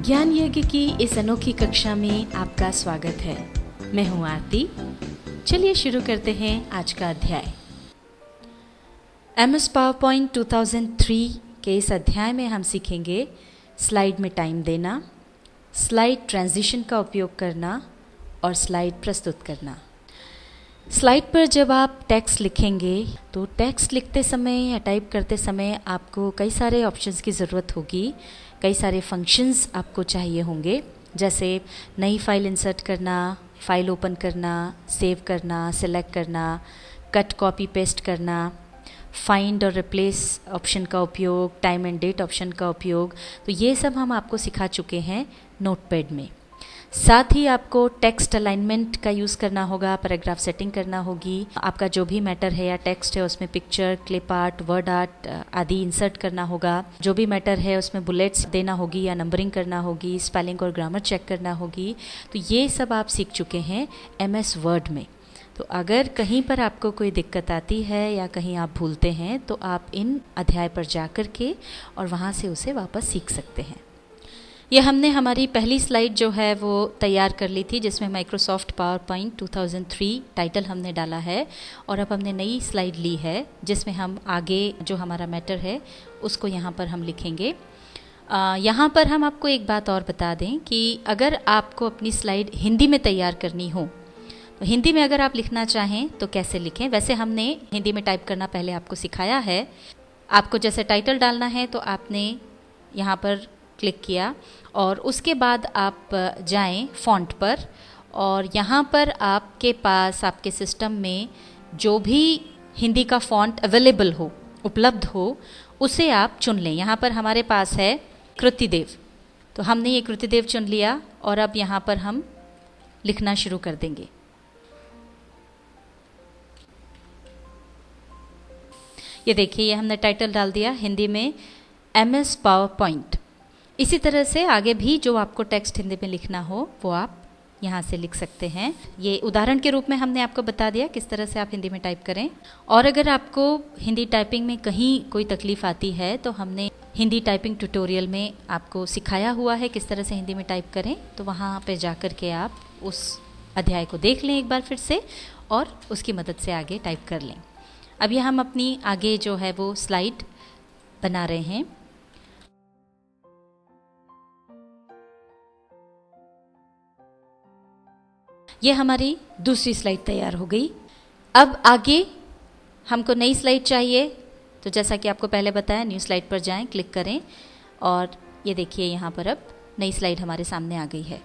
ज्ञान यज्ञ की इस अनोखी कक्षा में आपका स्वागत है। मैं हूँ आरती। चलिए शुरू करते हैं आज का अध्याय। MS PowerPoint 2003 के इस अध्याय में हम सीखेंगे स्लाइड में टाइम देना, स्लाइड ट्रांजिशन का उपयोग करना और स्लाइड प्रस्तुत करना। स्लाइड पर जब आप टेक्स्ट लिखेंगे तो टेक्स्ट लिखते समय या टाइप करते समय आपको कई सारे ऑप्शंस की ज़रूरत होगी, कई सारे फंक्शंस आपको चाहिए होंगे, जैसे नई फाइल इंसर्ट करना, फाइल ओपन करना, सेव करना, सिलेक्ट करना, कट कॉपी पेस्ट करना, फाइंड और रिप्लेस ऑप्शन का उपयोग, टाइम एंड डेट ऑप्शन का उपयोग। तो ये सब हम आपको सिखा चुके हैं नोटपैड में। साथ ही आपको टेक्स्ट अलाइनमेंट का यूज़ करना होगा, पैराग्राफ सेटिंग करना होगी, आपका जो भी मैटर है या टेक्स्ट है उसमें picture, clip art, word art आदि इंसर्ट करना होगा। जो भी मैटर है उसमें बुलेट्स देना होगी या नंबरिंग करना होगी, स्पेलिंग और ग्रामर चेक करना होगी। तो ये सब आप सीख चुके हैं MS वर्ड में। तो अगर कहीं पर आपको कोई दिक्कत आती है या कहीं आप भूलते हैं तो आप इन अध्याय पर जा कर के और वहाँ से उसे वापस सीख सकते हैं। ये हमने हमारी पहली स्लाइड जो है वो तैयार कर ली थी, जिसमें माइक्रोसॉफ्ट पावरपॉइंट 2003 टाइटल हमने डाला है। और अब हमने नई स्लाइड ली है जिसमें हम आगे जो हमारा मैटर है उसको यहाँ पर हम लिखेंगे। यहाँ पर हम आपको एक बात और बता दें कि अगर आपको अपनी स्लाइड हिंदी में तैयार करनी हो तो हिंदी में अगर आप लिखना चाहें तो कैसे लिखें। वैसे हमने हिंदी में टाइप करना पहले आपको सिखाया है। आपको जैसे टाइटल डालना है तो आपने यहाँ पर क्लिक किया और उसके बाद आप जाएं फ़ॉन्ट पर और यहाँ पर आपके पास आपके सिस्टम में जो भी हिंदी का फ़ॉन्ट अवेलेबल हो, उपलब्ध हो, उसे आप चुन लें। यहाँ पर हमारे पास है कृतिदेव, तो हमने ये कृतिदेव चुन लिया और अब यहाँ पर हम लिखना शुरू कर देंगे। ये देखिए, ये हमने टाइटल डाल दिया हिंदी में MS पावरपॉइंट। इसी तरह से आगे भी जो आपको टेक्स्ट हिंदी में लिखना हो वो आप यहाँ से लिख सकते हैं। ये उदाहरण के रूप में हमने आपको बता दिया किस तरह से आप हिंदी में टाइप करें। और अगर आपको हिंदी टाइपिंग में कहीं कोई तकलीफ़ आती है तो हमने हिंदी टाइपिंग ट्यूटोरियल में आपको सिखाया हुआ है किस तरह से हिंदी में टाइप करें। तो वहाँ पे जा कर के आप उस अध्याय को देख लें एक बार फिर से और उसकी मदद से आगे टाइप कर लें। अब यह हम अपनी आगे जो है वो स्लाइड बना रहे हैं। ये हमारी दूसरी स्लाइड तैयार हो गई। अब आगे हमको नई स्लाइड चाहिए, तो जैसा कि आपको पहले बताया, न्यू स्लाइड पर जाएं, क्लिक करें और ये देखिए यहाँ पर अब नई स्लाइड हमारे सामने आ गई है।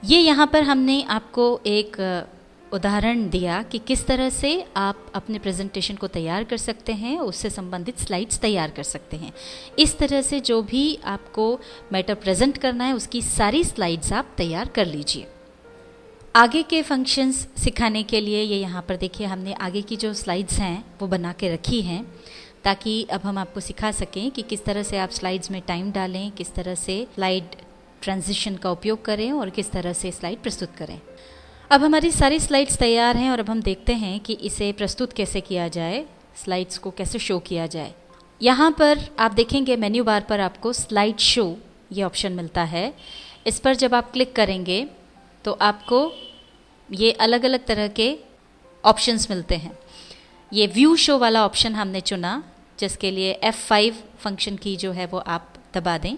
ये यहाँ पर हमने आपको एक उदाहरण दिया कि किस तरह से आप अपने प्रेजेंटेशन को तैयार कर सकते हैं, उससे संबंधित स्लाइड्स तैयार कर सकते हैं। इस तरह से जो भी आपको मैटर प्रेजेंट करना है उसकी सारी स्लाइड्स आप तैयार कर लीजिए। आगे के फंक्शंस सिखाने के लिए ये यहाँ पर देखिए हमने आगे की जो स्लाइड्स हैं वो बना के रखी हैं, ताकि अब हम आपको सिखा सकें कि किस तरह से आप स्लाइड्स में टाइम डालें, किस तरह से स्लाइड ट्रांजिशन का उपयोग करें और किस तरह से स्लाइड प्रस्तुत करें। अब हमारी सारी स्लाइड्स तैयार हैं और अब हम देखते हैं कि इसे प्रस्तुत कैसे किया जाए, स्लाइड्स को कैसे शो किया जाए। यहाँ पर आप देखेंगे मेन्यू बार पर आपको स्लाइड शो ये ऑप्शन मिलता है। इस पर जब आप क्लिक करेंगे तो आपको ये अलग अलग तरह के ऑप्शंस मिलते हैं। ये व्यू शो वाला ऑप्शन हमने चुना, जिसके लिए F5 फंक्शन की जो है वो आप दबा दें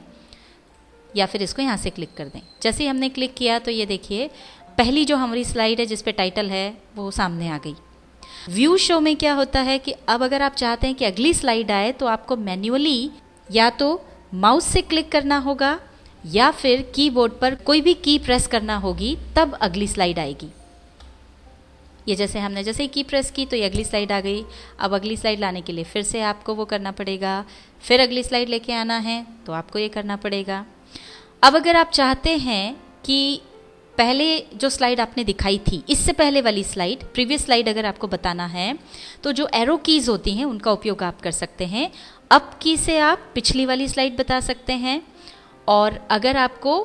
या फिर इसको यहाँ से क्लिक कर दें। जैसे ही हमने क्लिक किया तो ये देखिए पहली जो हमारी स्लाइड है जिस पे टाइटल है वो सामने आ गई। व्यू शो में क्या होता है कि अब अगर आप चाहते हैं कि अगली स्लाइड आए तो आपको मैन्युअली या तो माउस से क्लिक करना होगा या फिर कीबोर्ड पर कोई भी की प्रेस करना होगी, तब अगली स्लाइड आएगी। ये जैसे हमने जैसे ही की प्रेस की तो ये अगली स्लाइड आ गई। अब अगली स्लाइड लाने के लिए फिर से आपको वो करना पड़ेगा, फिर अगली स्लाइड लेके आना है तो आपको ये करना पड़ेगा। अब अगर आप चाहते हैं कि पहले जो स्लाइड आपने दिखाई थी, इससे पहले वाली स्लाइड, प्रीवियस स्लाइड अगर आपको बताना है तो जो एरो कीज़ होती हैं उनका उपयोग आप कर सकते हैं। अप की से आप पिछली वाली स्लाइड बता सकते हैं और अगर आपको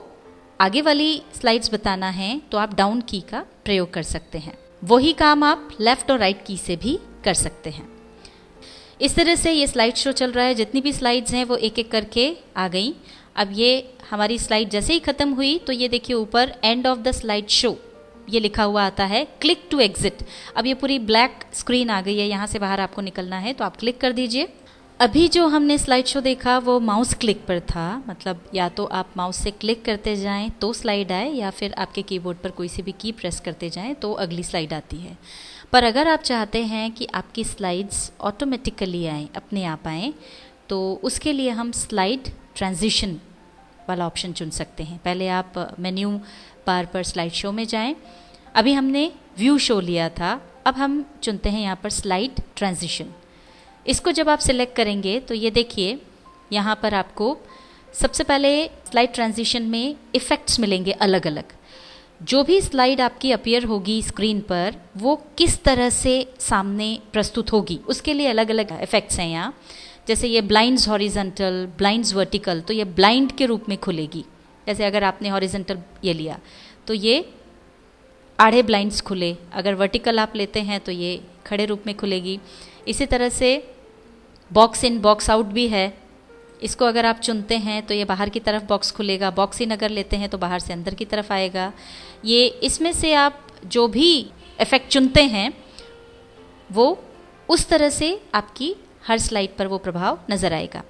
आगे वाली स्लाइड्स बताना है तो आप डाउन की का प्रयोग कर सकते हैं। वही काम आप लेफ़्ट और राइट की से भी कर सकते हैं। इस तरह से ये स्लाइड शो चल रहा है, जितनी भी स्लाइड्स हैं वो एक एक करके आ गई। अब ये हमारी स्लाइड जैसे ही ख़त्म हुई तो ये देखिए ऊपर end of the slide show ये लिखा हुआ आता है, क्लिक टू एग्जिट। अब ये पूरी ब्लैक स्क्रीन आ गई है, यहाँ से बाहर आपको निकलना है तो आप क्लिक कर दीजिए। अभी जो हमने स्लाइड शो देखा वो माउस क्लिक पर था, मतलब या तो आप माउस से क्लिक करते जाएं तो स्लाइड आए, या फिर आपके कीबोर्ड पर कोई सी भी की प्रेस करते जाएं तो अगली स्लाइड आती है। पर अगर आप चाहते हैं कि आपकी स्लाइड्स ऑटोमेटिकली आएँ, अपने आप आएँ, तो उसके लिए हम स्लाइड ट्रांजिशन वाला ऑप्शन चुन सकते हैं। पहले आप मेन्यू बार पर स्लाइड शो में जाएं। अभी हमने व्यू शो लिया था, अब हम चुनते हैं यहाँ पर स्लाइड ट्रांजिशन। इसको जब आप सिलेक्ट करेंगे तो ये देखिए यहाँ पर आपको सबसे पहले स्लाइड ट्रांजिशन में इफ़ेक्ट्स मिलेंगे अलग अलग। जो भी स्लाइड आपकी अपीयर होगी स्क्रीन पर वो किस तरह से सामने प्रस्तुत होगी उसके लिए अलग अलग इफ़ेक्ट्स हैं यहाँ। जैसे ये ब्लाइंड्स हॉरिजॉन्टल, ब्लाइंड्स वर्टिकल, तो ये ब्लाइंड के रूप में खुलेगी। जैसे अगर आपने हॉरिजॉन्टल ये लिया तो ये आधे ब्लाइंड्स खुले, अगर वर्टिकल आप लेते हैं तो ये खड़े रूप में खुलेगी। इसी तरह से बॉक्स इन बॉक्स आउट भी है, इसको अगर आप चुनते हैं तो ये बाहर की तरफ बॉक्स खुलेगा, बॉक्स इन अगर लेते हैं तो बाहर से अंदर की तरफ आएगा। ये इसमें से आप जो भी इफ़ेक्ट चुनते हैं वो उस तरह से आपकी हर स्लाइड पर वो प्रभाव नज़र आएगा।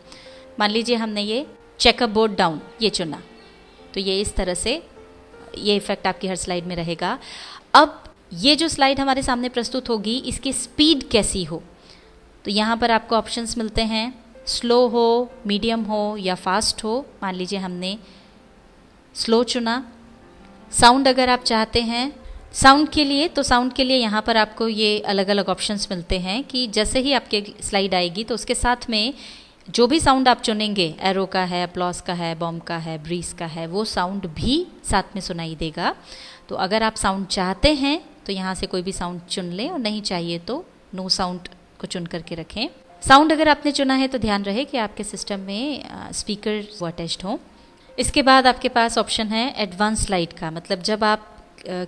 मान लीजिए हमने ये चेकअप बोर्ड डाउन ये चुना तो ये इस तरह से ये इफ़ेक्ट आपकी हर स्लाइड में रहेगा। अब ये जो स्लाइड हमारे सामने प्रस्तुत होगी इसकी स्पीड कैसी हो, तो यहाँ पर आपको ऑप्शंस मिलते हैं, स्लो हो, मीडियम हो या फास्ट हो। मान लीजिए हमने स्लो चुना। साउंड अगर आप चाहते हैं साउंड के लिए, तो साउंड के लिए यहाँ पर आपको ये अलग अलग ऑप्शंस मिलते हैं कि जैसे ही आपके स्लाइड आएगी तो उसके साथ में जो भी साउंड आप चुनेंगे, एरो का है, अप्लॉस का है, बॉम्ब का है, ब्रीज का है, वो साउंड भी साथ में सुनाई देगा। तो अगर आप साउंड चाहते हैं तो यहाँ से कोई भी साउंड चुन लें और नहीं चाहिए तो नो साउंड को चुन करके रखें। साउंड अगर आपने चुना है तो ध्यान रहे कि आपके सिस्टम में स्पीकर वो अटैच्ड हों। इसके बाद आपके पास ऑप्शन है एडवांस स्लाइड का, मतलब जब आप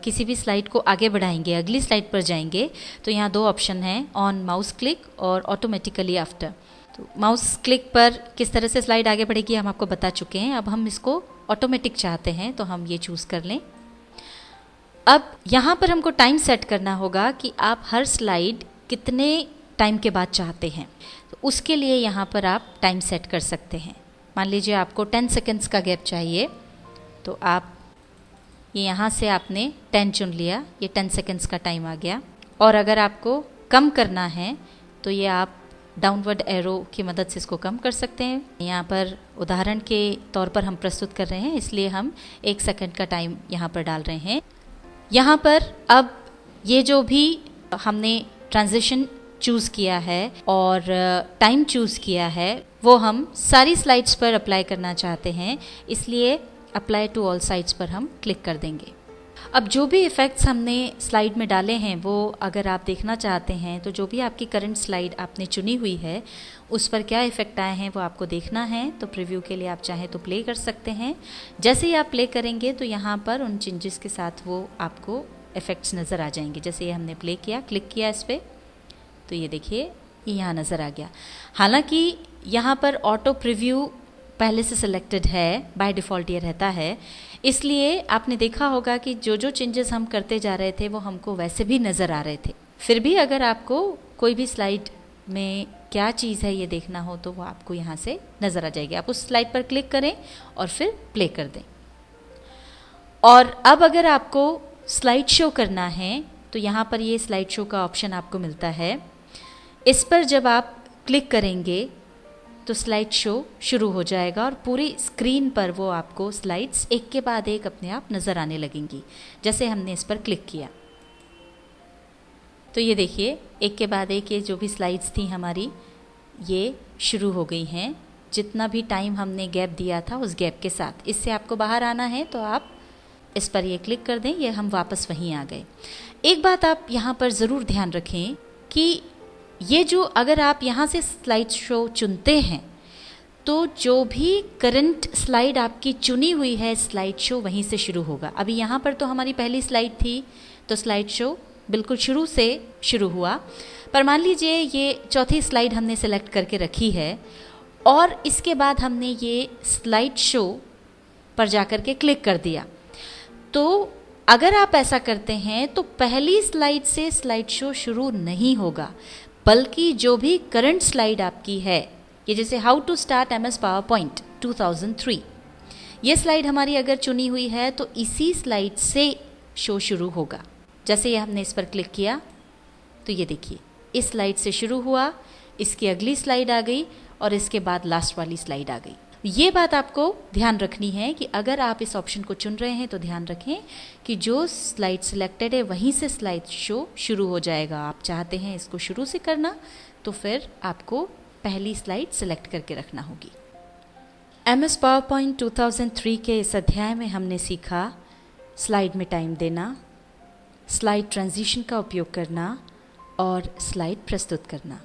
किसी भी स्लाइड को आगे बढ़ाएंगे, अगली स्लाइड पर जाएंगे तो यहाँ दो ऑप्शन हैं, ऑन माउस क्लिक और ऑटोमेटिकली आफ्टर। तो माउस क्लिक पर किस तरह से स्लाइड आगे बढ़ेगी हम आपको बता चुके हैं। अब हम इसको ऑटोमेटिक चाहते हैं तो हम ये चूज़ कर लें। अब यहाँ पर हमको टाइम सेट करना होगा कि आप हर स्लाइड कितने टाइम के बाद चाहते हैं, तो उसके लिए यहाँ पर आप टाइम सेट कर सकते हैं। मान लीजिए आपको 10 सेकेंड्स का गैप चाहिए तो आप ये यहाँ से आपने 10 चुन लिया, ये 10 सेकेंड्स का टाइम आ गया। और अगर आपको कम करना है तो ये आप डाउनवर्ड एरो की मदद से इसको कम कर सकते हैं। यहाँ पर उदाहरण के तौर पर हम प्रस्तुत कर रहे हैं इसलिए हम 1 सेकेंड का टाइम यहाँ पर डाल रहे हैं। यहाँ पर अब ये जो भी हमने ट्रांजिशन चूज़ किया है और टाइम चूज़ किया है वो हम सारी स्लाइड्स पर अप्लाई करना चाहते हैं, इसलिए अप्लाई टू ऑल साइड्स पर हम क्लिक कर देंगे। अब जो भी इफ़ेक्ट्स हमने स्लाइड में डाले हैं वो अगर आप देखना चाहते हैं तो जो भी आपकी करंट स्लाइड आपने चुनी हुई है उस पर क्या इफ़ेक्ट आए हैं वो आपको देखना है। तो प्रीव्यू के लिए आप चाहें तो प्ले कर सकते हैं। जैसे ही आप प्ले करेंगे तो यहाँ पर उन चेंजेस के साथ वो आपको इफ़ेक्ट्स नज़र आ जाएंगे। जैसे ये हमने प्ले किया, क्लिक किया इस पर तो ये देखिए ये यहाँ नज़र आ गया। हालांकि यहाँ पर ऑटो प्रीव्यू पहले से सिलेक्टेड है, बाय डिफ़ॉल्ट ये रहता है, इसलिए आपने देखा होगा कि जो जो चेंजेस हम करते जा रहे थे वो हमको वैसे भी नज़र आ रहे थे। फिर भी अगर आपको कोई भी स्लाइड में क्या चीज़ है ये देखना हो तो वो आपको यहाँ से नज़र आ जाएगी। आप उस स्लाइड पर क्लिक करें और फिर प्ले कर दें। और अब अगर आपको स्लाइड शो करना है तो यहाँ पर ये स्लाइड शो का ऑप्शन आपको मिलता है। इस पर जब आप क्लिक करेंगे तो स्लाइड शो शुरू हो जाएगा और पूरी स्क्रीन पर वो आपको स्लाइड्स एक के बाद एक अपने आप नज़र आने लगेंगी। जैसे हमने इस पर क्लिक किया तो ये देखिए एक के बाद एक ये जो भी स्लाइड्स थी हमारी ये शुरू हो गई हैं, जितना भी टाइम हमने गैप दिया था उस गैप के साथ। इससे आपको बाहर आना है तो आप इस पर ये क्लिक कर दें, ये हम वापस वहीं आ गए। एक बात आप यहाँ पर ज़रूर ध्यान रखें कि ये जो अगर आप यहाँ से स्लाइड शो चुनते हैं तो जो भी करंट स्लाइड आपकी चुनी हुई है स्लाइड शो वहीं से शुरू होगा। अभी यहाँ पर तो हमारी पहली स्लाइड थी तो स्लाइड शो बिल्कुल शुरू से शुरू हुआ, पर मान लीजिए ये चौथी स्लाइड हमने सेलेक्ट करके रखी है और इसके बाद हमने ये स्लाइड शो पर जाकर के क्लिक कर दिया। तो अगर आप ऐसा करते हैं तो पहली स्लाइड से स्लाइड शो शुरू नहीं होगा, बल्कि जो भी करंट स्लाइड आपकी है, ये जैसे how to start MS PowerPoint 2003, ये स्लाइड हमारी अगर चुनी हुई है तो इसी स्लाइड से शो शुरू होगा। जैसे ये हमने इस पर क्लिक किया तो ये देखिए इस स्लाइड से शुरू हुआ, इसकी अगली स्लाइड आ गई और इसके बाद लास्ट वाली स्लाइड आ गई। ये बात आपको ध्यान रखनी है कि अगर आप इस ऑप्शन को चुन रहे हैं तो ध्यान रखें कि जो स्लाइड सिलेक्टेड है वहीं से स्लाइड शो शुरू हो जाएगा। आप चाहते हैं इसको शुरू से करना तो फिर आपको पहली स्लाइड सिलेक्ट करके रखना होगी। MS पावरपॉइंट 2003 के इस अध्याय में हमने सीखा स्लाइड में टाइम देना, स्लाइड ट्रांजिशन का उपयोग करना और स्लाइड प्रस्तुत करना।